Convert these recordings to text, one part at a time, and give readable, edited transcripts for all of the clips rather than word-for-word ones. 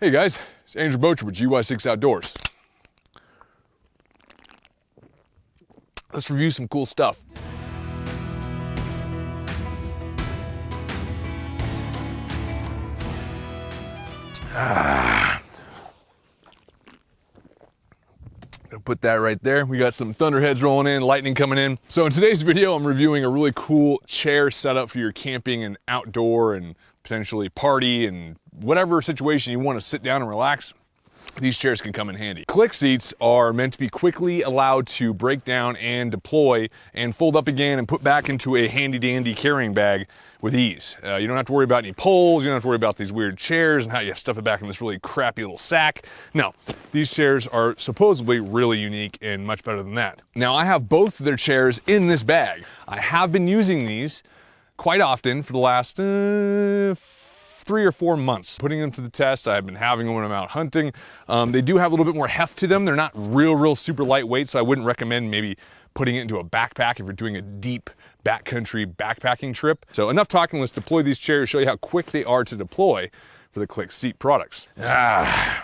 Hey guys, it's Andrew Bocher with GY6 Outdoors. Let's review some cool stuff. Gonna put that right there. We got some thunderheads rolling in, lightning coming in. So in today's video, I'm reviewing a really cool chair setup for your camping and outdoor and potentially party and whatever situation you want to sit down and relax. These chairs can come in handy. Cliq seats are meant to be quickly allowed to break down and deploy and fold up again and put back into a handy dandy carrying bag with ease. You don't have to worry about any poles, you don't have to worry about these weird chairs and how you have to stuff it back in this really crappy little sack. No, these chairs are supposedly really unique and much better than that. Now I have both of their chairs in this bag. I have been using these quite often for the last 3 or 4 months, putting them to the test. I've been having them when I'm out hunting. They do have a little bit more heft to them. They're not real super lightweight, so I wouldn't recommend maybe putting it into a backpack if you're doing a deep backcountry backpacking trip. So enough talking, let's deploy these chairs, show you how quick they are to deploy for the Cliq seat products. I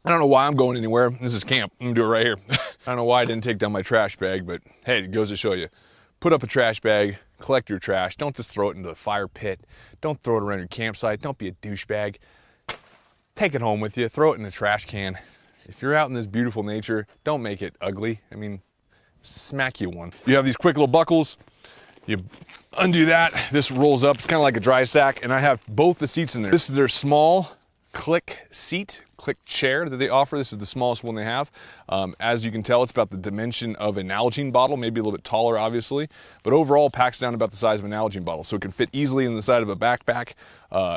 don't know why I'm going anywhere. This is camp. I'm gonna do it right here. I don't know why I didn't take down my trash bag, but hey, it goes to show you. Put up a trash bag, collect your trash. Don't just throw it into the fire pit. Don't throw it around your campsite. Don't be a douchebag. Take it home with you. Throw it in a trash can. If you're out in this beautiful nature, don't make it ugly. I mean, smack you one. You have these quick little buckles. You undo that. This rolls up. It's kind of like a dry sack, and I have both the seats in there. This is their small Cliq seat, Cliq chair that they offer. This is the smallest one they have. As you can tell, it's about the dimension of an Nalgene bottle, maybe a little bit taller, obviously, but overall packs down about the size of an Nalgene bottle. So it can fit easily in the side of a backpack,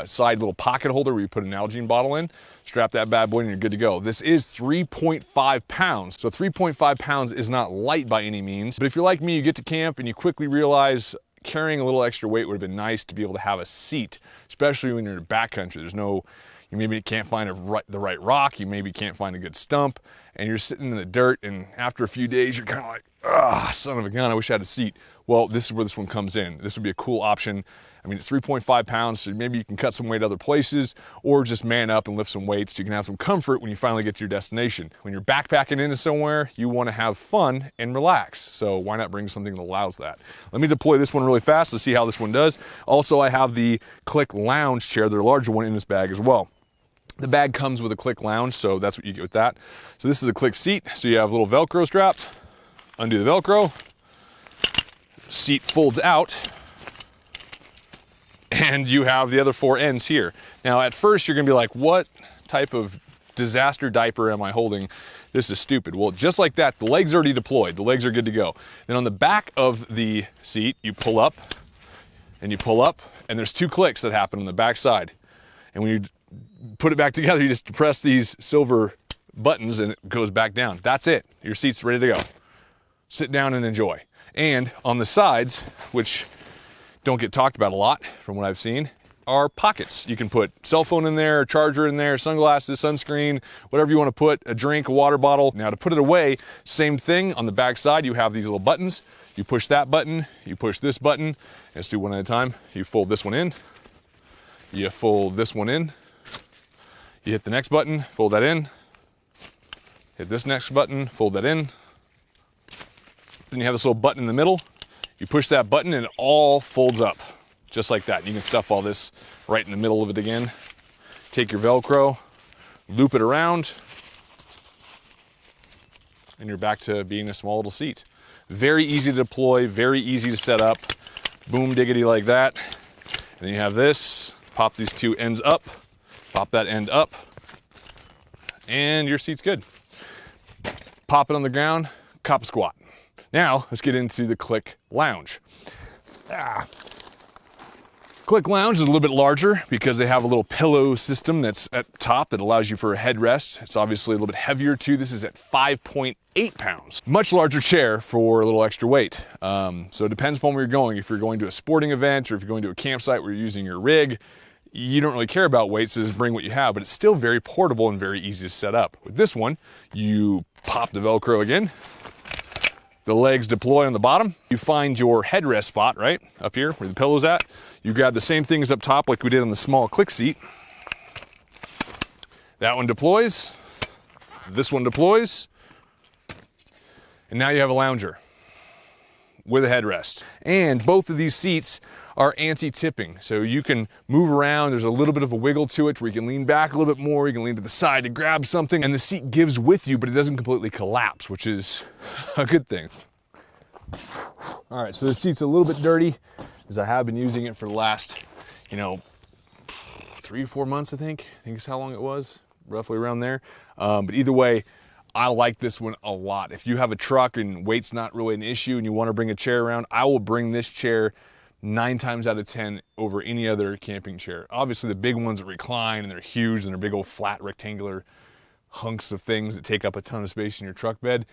side little pocket holder where you put an Nalgene bottle in, strap that bad boy and you're good to go. This is 3.5 pounds. So 3.5 pounds is not light by any means, but if you're like me, you get to camp and you quickly realize carrying a little extra weight would have been nice to be able to have a seat, especially when you're in backcountry. There's no, you maybe can't find the right rock, you maybe can't find a good stump, and you're sitting in the dirt, and after a few days, you're kind of like, ah, son of a gun, I wish I had a seat. Well, this is where this one comes in. This would be a cool option. I mean, it's 3.5 pounds, so maybe you can cut some weight other places, or just man up and lift some weights so you can have some comfort when you finally get to your destination. When you're backpacking into somewhere, you want to have fun and relax, so why not bring something that allows that? Let me deploy this one really fast to see how this one does. Also, I have the Cliq lounge chair, their larger one, in this bag as well. The bag comes with a Cliq lounge, so that's what you get with that. So this is the Cliq seat. So you have a little Velcro strap, undo the Velcro, seat folds out, and you have the other 4 ends here. Now at first you're gonna be like, what type of disaster diaper am I holding? This is stupid. Well, just like that, the legs are already deployed. The legs are good to go. Then on the back of the seat, you pull up, and there's 2 clicks that happen on the back side. And when you put it back together, you just press these silver buttons and it goes back down. That's it. Your seat's ready to go. Sit down and enjoy. And on the sides, which don't get talked about a lot from what I've seen, are pockets. You can put cell phone in there, charger in there, sunglasses, sunscreen, whatever you want to put, a drink, a water bottle. Now to put it away, same thing. On the back side, you have these little buttons. You push that button, you push this button. Let's do one at a time. You fold this one in. You fold this one in. You hit the next button, fold that in. Hit this next button, fold that in. Then you have this little button in the middle. You push that button and it all folds up, just like that. You can stuff all this right in the middle of it again. Take your Velcro, loop it around, and you're back to being a small little seat. Very easy to deploy, very easy to set up. Boom diggity like that. And then you have this, pop these 2 ends up. Pop that end up, and your seat's good. Pop it on the ground, cop a squat. Now, let's get into the Cliq lounge. Cliq lounge is a little bit larger because they have a little pillow system that's at top that allows you for a headrest. It's obviously a little bit heavier too. This is at 5.8 pounds. Much larger chair for a little extra weight. So it depends upon where you're going. If you're going to a sporting event or if you're going to a campsite where you're using your rig, you don't really care about weight, so just bring what you have, but it's still very portable and very easy to set up. With this one, you pop the Velcro again, The legs deploy on the bottom. You find your headrest spot, right? Up here where the pillow's at. You grab the same things up top like we did on the small Cliq seat. That one deploys. This one deploys. And now you have a lounger with a headrest. And both of these seats are anti-tipping, so you can move around. There's a little bit of a wiggle to it where you can lean back a little bit more, you can lean to the side to grab something, and the seat gives with you, but it doesn't completely collapse, which is a good thing. All right, so the seat's a little bit dirty, as I have been using it for the last, 3 or 4 months, I think is how long it was, roughly around there. But either way, I like this one a lot. If you have a truck and weight's not really an issue and you want to bring a chair around, I will bring this chair 9 times out of 10 over any other camping chair. Obviously the big ones that recline and they're huge and they're big old flat rectangular hunks of things that take up a ton of space in your truck bed.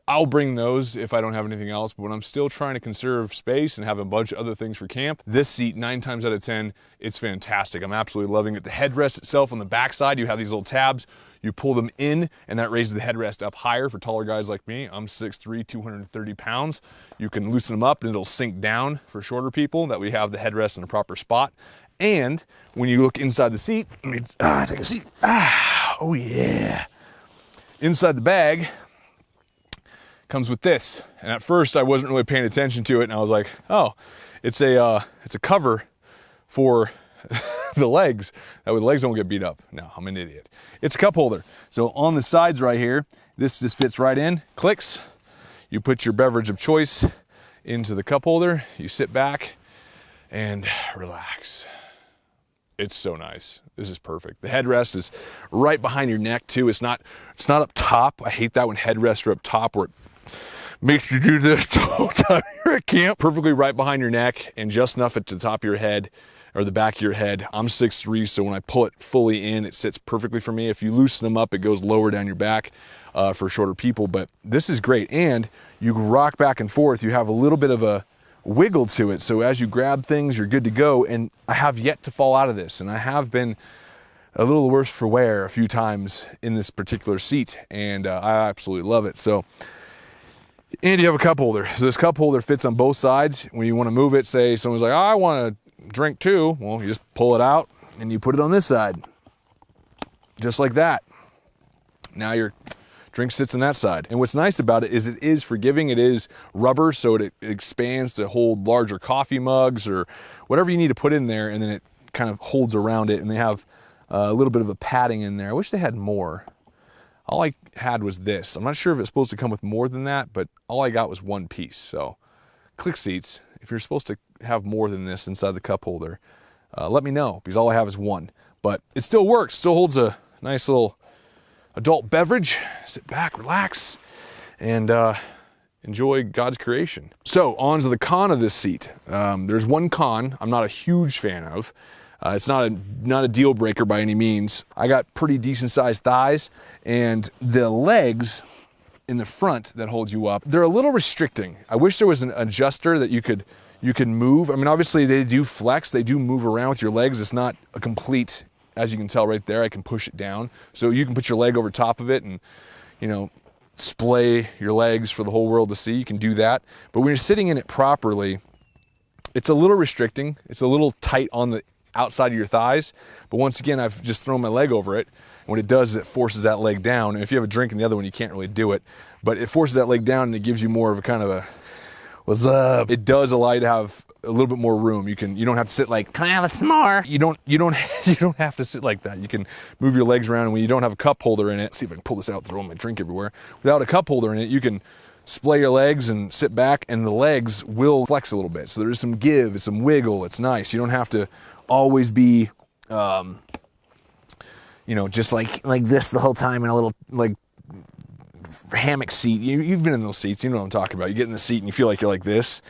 I'll bring those if I don't have anything else, but when I'm still trying to conserve space and have a bunch of other things for camp, this seat 9 times out of 10, it's fantastic. I'm absolutely loving it. The headrest itself on the backside, you have these little tabs. You pull them in and that raises the headrest up higher for taller guys like me. I'm 6'3", 230 pounds. You can loosen them up and it'll sink down for shorter people, that we have the headrest in the proper spot. And when you look inside the seat, let me take a seat. Oh yeah. Inside the bag comes with this. And at first I wasn't really paying attention to it and I was like, oh, it's a cover for the legs. That way the legs don't get beat up. No, I'm an idiot. It's a cup holder. So on the sides right here, this just fits right in, clicks. You put your beverage of choice into the cup holder, you sit back and relax. It's so nice. This is perfect. The headrest is right behind your neck too. It's not up top. I hate that when headrests are up top where it makes you do this the whole time you're at camp. Perfectly right behind your neck and just enough at the top of your head or the back of your head. I'm 6'3", so when I pull it fully in, it sits perfectly for me. If you loosen them up, it goes lower down your back for shorter people, but this is great. And you rock back and forth. You have a little bit of a wiggle to it, so as you grab things, you're good to go. And I have yet to fall out of this, and I have been a little worse for wear a few times in this particular seat, and I absolutely love it. So, and you have a cup holder. So this cup holder fits on both sides. When you want to move it, say someone's like, oh, I want to drink too, well, you just pull it out and you put it on this side, just like that. Now your drink sits on that side. And what's nice about it is forgiving. It is rubber, so it expands to hold larger coffee mugs or whatever you need to put in there, and then it kind of holds around it. And they have a little bit of a padding in there. I wish they had more. All I had was this. I'm not sure if it's supposed to come with more than that, but all I got was one piece. So Cliq seats, if you're supposed to have more than this inside the cup holder, let me know, because all I have is one. But it still works, still holds a nice little adult beverage. Sit back, relax, and enjoy God's creation. So on to the con of this seat. There's one con I'm not a huge fan of. It's not a deal breaker by any means. I got pretty decent sized thighs, and the legs in the front that holds you up, they're a little restricting. I wish there was an adjuster that you could move. I mean, obviously they do flex, they do move around with your legs. It's not a complete, as you can tell right there, I can push it down. So you can put your leg over top of it and, splay your legs for the whole world to see. You can do that. But when you're sitting in it properly, it's a little restricting. It's a little tight on the outside of your thighs. But once again, I've just thrown my leg over it. What it does is it forces that leg down. And if you have a drink in the other one, you can't really do it. But it forces that leg down and it gives you more of a kind of a, what's up? It does allow you to have a little bit more room. You don't have to sit like, can I have a s'more? You don't have to sit like that. You can move your legs around, and when you don't have a cup holder in it, see if I can pull this out, throw my drink everywhere. Without a cup holder in it, you can splay your legs and sit back, and the legs will flex a little bit. So there's some give, it's some wiggle. It's nice. You don't have to always be, just like this the whole time in a little like hammock seat. You've been in those seats. You know what I'm talking about. You get in the seat and you feel like you're like this.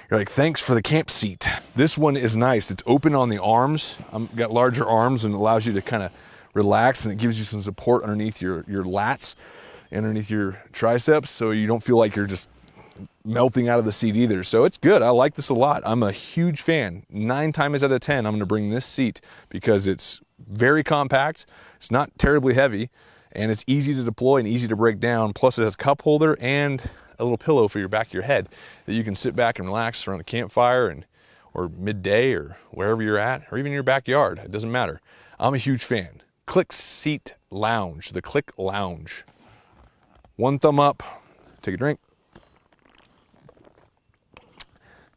You're like, thanks for the camp seat. This one is nice. It's open on the arms. Got larger arms and allows you to kind of relax, and it gives you some support underneath your lats and underneath your triceps, so you don't feel like you're just melting out of the seat either. So it's good. I like this a lot. I'm a huge fan. 9 times out of 10, I'm going to bring this seat because it's very compact. It's not terribly heavy, and it's easy to deploy and easy to break down. Plus it has a cup holder and a little pillow for your back of your head that you can sit back and relax around the campfire or midday or wherever you're at, or even in your backyard. It doesn't matter. I'm a huge fan. Cliq Seat Lounge, the Cliq Lounge. One thumb up, take a drink.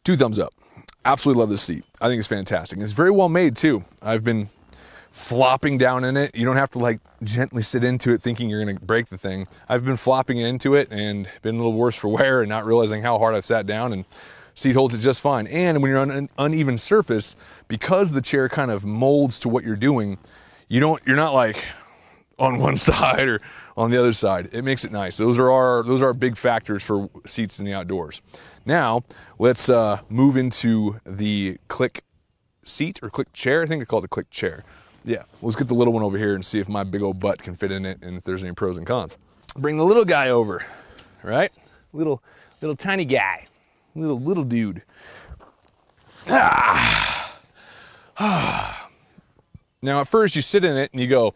Two thumbs up. Absolutely love this seat. I think it's fantastic. And it's very well made too. I've been flopping down in it. You don't have to like gently sit into it thinking you're gonna break the thing. I've been flopping into it and been a little worse for wear and not realizing how hard I've sat down, and seat holds it just fine. And when you're on an uneven surface, because the chair kind of molds to what you're doing, you're not like on one side or on the other side. It makes it nice. Those are big factors for seats in the outdoors. Now let's move into the Cliq seat or Cliq chair. I think it's called the Cliq chair. Yeah, let's get the little one over here and see if my big old butt can fit in it and if there's any pros and cons. Bring the little guy over, right? Little tiny guy, little dude. Now at first you sit in it and you go,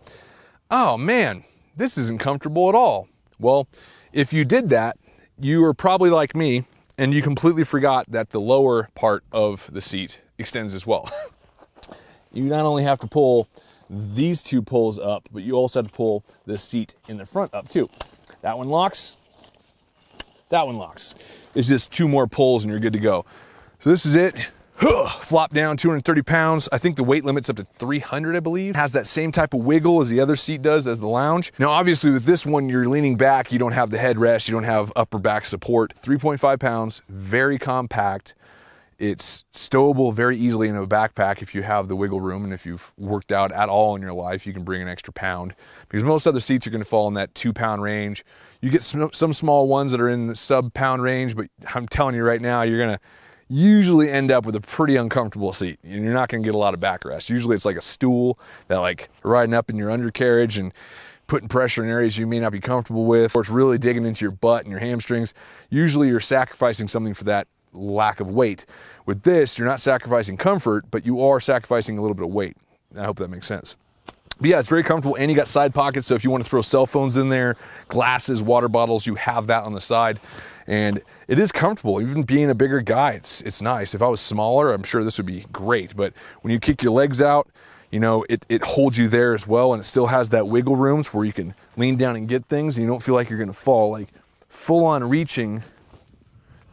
oh man, this isn't comfortable at all. Well, if you did that, you were probably like me and you completely forgot that the lower part of the seat extends as well. You not only have to pull these two pulls up, but you also have to pull the seat in the front up too. That one locks, that one locks. It's just two more pulls and you're good to go. So this is it. Flop down, 230 pounds. I think the weight limit's up to 300, I believe. Has that same type of wiggle as the other seat does as the lounge. Now, obviously with this one, you're leaning back. You don't have the headrest. You don't have upper back support. 3.5 pounds, very compact. It's stowable very easily in a backpack if you have the wiggle room, and if you've worked out at all in your life, you can bring an extra pound, because most other seats are going to fall in that 2 pound range. You get some small ones that are in the sub-pound range, but I'm telling you right now, you're going to usually end up with a pretty uncomfortable seat, and you're not going to get a lot of backrest. Usually it's like a stool that like riding up in your undercarriage and putting pressure in areas you may not be comfortable with, or it's really digging into your butt and your hamstrings. Usually you're sacrificing something for that lack of weight. With this, you're not sacrificing comfort, but you are sacrificing a little bit of weight. I hope that makes sense. But yeah, it's very comfortable, and you got side pockets, so if you want to throw cell phones in there, glasses, water bottles, you have that on the side. And it is comfortable. Even being a bigger guy, it's nice. If I was smaller, I'm sure this would be great. But when you kick your legs out, you know, it holds you there as well, and it still has that wiggle rooms where you can lean down and get things, and you don't feel like you're gonna fall. Like full on reaching,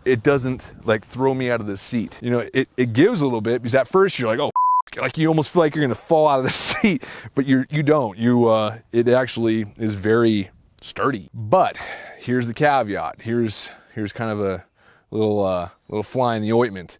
it doesn't like throw me out of the seat. You know, it gives a little bit, because at first you're like, oh, like you almost feel like you're gonna fall out of the seat, but you don't. It actually is very sturdy. But here's the caveat. Here's kind of a little fly in the ointment.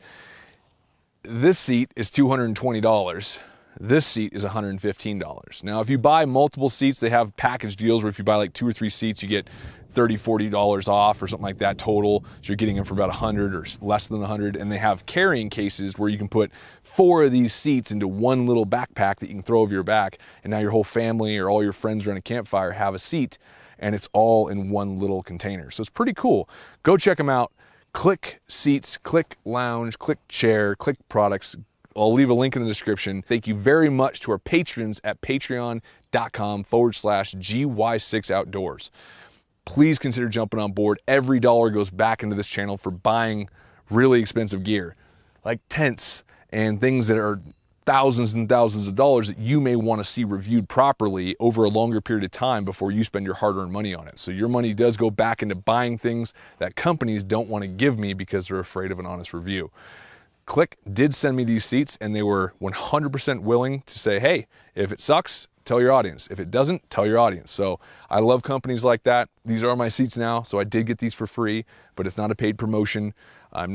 This seat is $220. This seat is $115. Now, if you buy multiple seats, they have package deals where if you buy like 2 or 3 seats, you get $30, $40 off or something like that total. So you're getting them for about $100 or less than $100. And they have carrying cases where you can put 4 of these seats into one little backpack that you can throw over your back. And now your whole family or all your friends around a campfire have a seat, and it's all in one little container. So it's pretty cool. Go check them out. Cliq seats, Cliq lounge, Cliq chair, Cliq products. I'll leave a link in the description. Thank you very much to our patrons at patreon.com/GY6outdoors. Please consider jumping on board. Every dollar goes back into this channel for buying really expensive gear, like tents and things that are thousands and thousands of dollars that you may want to see reviewed properly over a longer period of time before you spend your hard-earned money on it. So your money does go back into buying things that companies don't want to give me because they're afraid of an honest review. Cliq did send me these seats, and they were 100% willing to say, hey, if it sucks, tell your audience. If it doesn't, tell your audience. So I love companies like that. These are my seats now, so I did get these for free, but it's not a paid promotion. I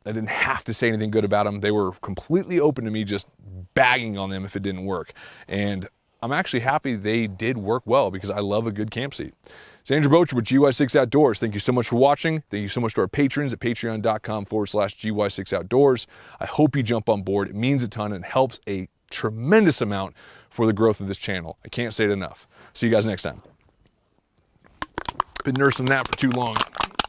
didn't have to say anything good about them. They were completely open to me just bagging on them if it didn't work. And I'm actually happy they did work well, because I love a good camp seat. It's Andrew Bocher with GY6 Outdoors. Thank you so much for watching. Thank you so much to our patrons at patreon.com/GY6outdoors. I hope you jump on board. It means a ton and helps a tremendous amount for the growth of this channel. I can't say it enough. See you guys next time. Been nursing that for too long.